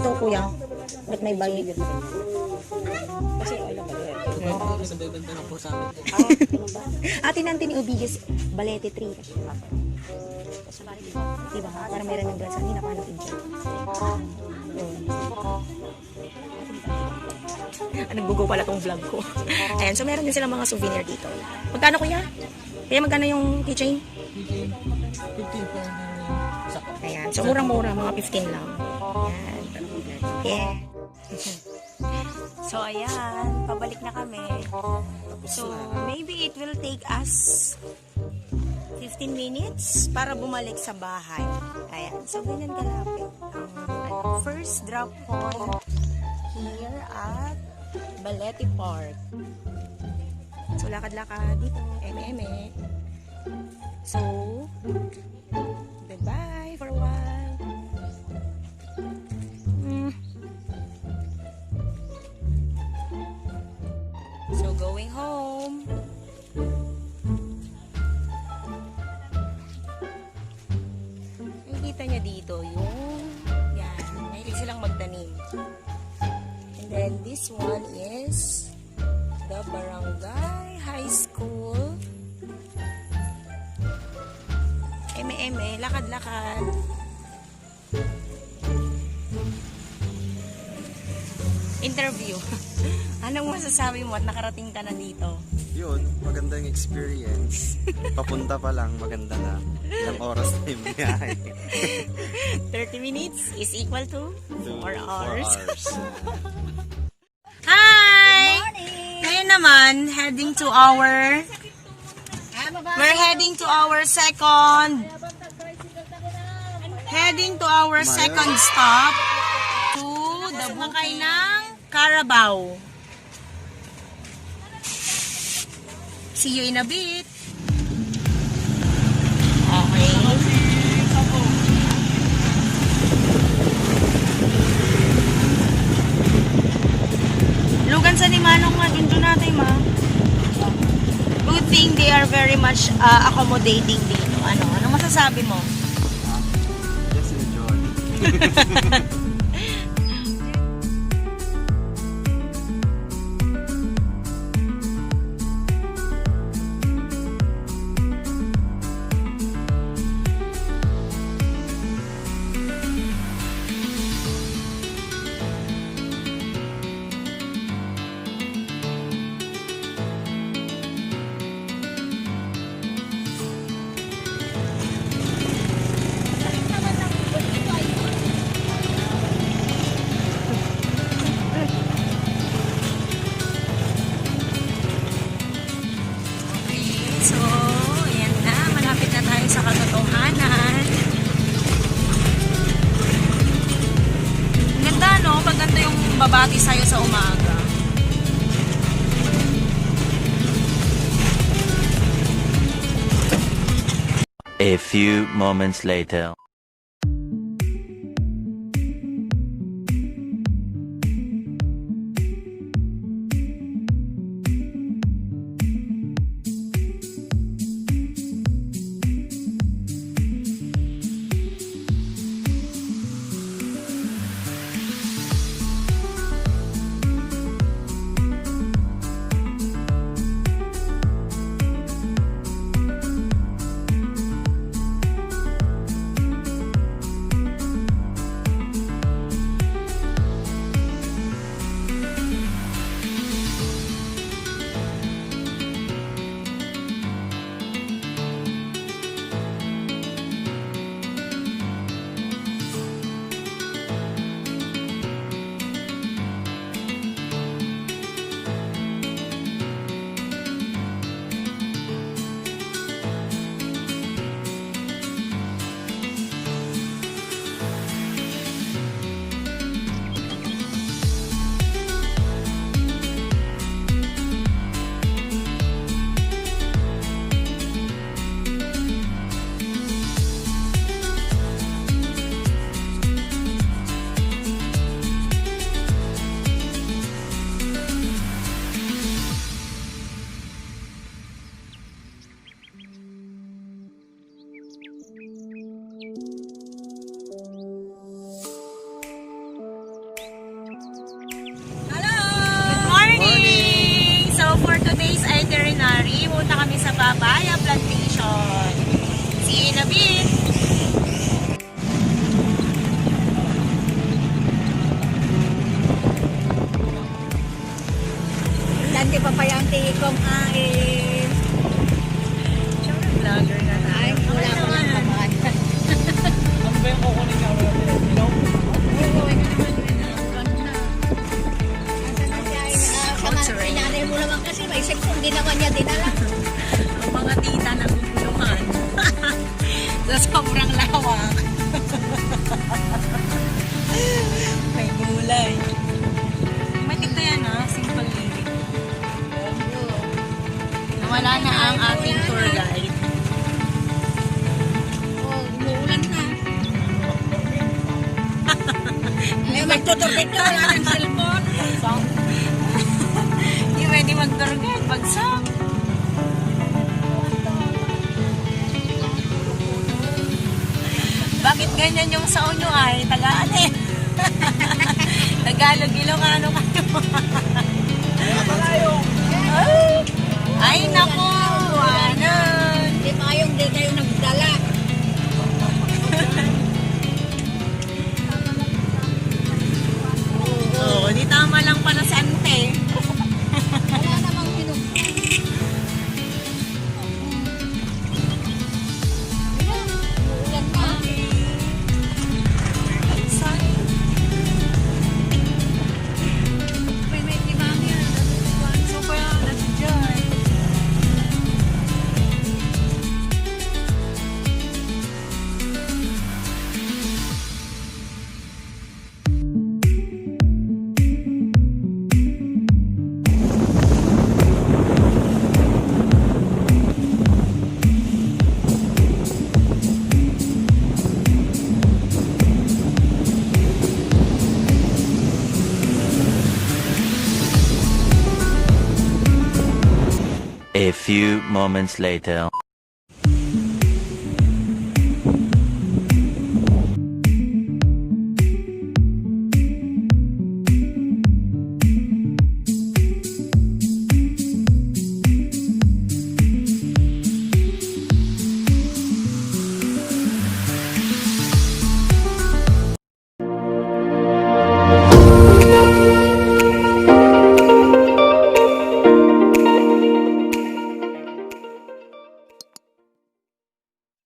dito, kuya? Ba't may bayi? Kasi alam ba yun? Nagbebenta na po sa amin. Atin natin ni Ubigis, Balete 3. Diba? Para may remembrance. Hindi na paano enjoy. Nagbugo pala tong vlog ko. Ayan, so meron din silang mga souvenir dito. Magkano kuya? Kaya magkano yung keychain? 15 po isa ko. Ayan, so murang-mura, mga 15 lang. Ayan. Yeah. So ayan, pabalik na kami. So maybe it will take us 15 minutes para bumalik sa bahay. Ayan, so ganyan kalapit ang first drop point here at Balete Park. So lakad-lakad dito, eme-eme. So goodbye for a while. So going home. Nakikita niya dito yung yan, mahilig silang magtanim. And then this one is the Barangay High School. Eme-eme, lakad-lakad. Interview. Anong masasabi mo at nakarating ka na dito? Yun, magandang experience. Papunta pa lang, maganda na. Ilang oras na yung biyahe. 30 minutes is equal to 4 hours. 4 hours. Hi! Ngayon naman, heading to our second stop to the bukay ng Carabao. See you in a bit. Okay. Lugan sa ni Manong nga dito natin, ma. Good thing they are very much accommodating dito. Ano masasabi mo? Just enjoy. So, ayan na. Malapit na tayo sa katotohanan. Ganda, no? Maganda yung babati sa'yo sa umaga. A few moments later. hindi pa pa yung tikong ain. Siyempre, vlogger na tayo. Ay, wala ko nga naman. Ano ba yung kukunin niya? Ilaw? Oo, ito naman yun. Ganda. Asa na siya? Sinanay mo naman kasi may section din naman niya dinala. Ang mga tita na guguluhan. Sa sobrang lawak. May gulay. Matigda yan ha, simple living. Nawala na ang ating tour guide. Oh, umuulan na. Ay, magtuturbid ka, wala ng cellphone. Hindi pwede mag-tour guide, bagsak. Bakit ganyan yung sound nyo ay? Tagaan eh. Tagalog, Ilocano kayo. Ay, naku. Ano? Hindi pa kayong di kayo nagdala. Oo, di tama lang pala sa ante. Wala namang pinug. Ulan na. A few moments later.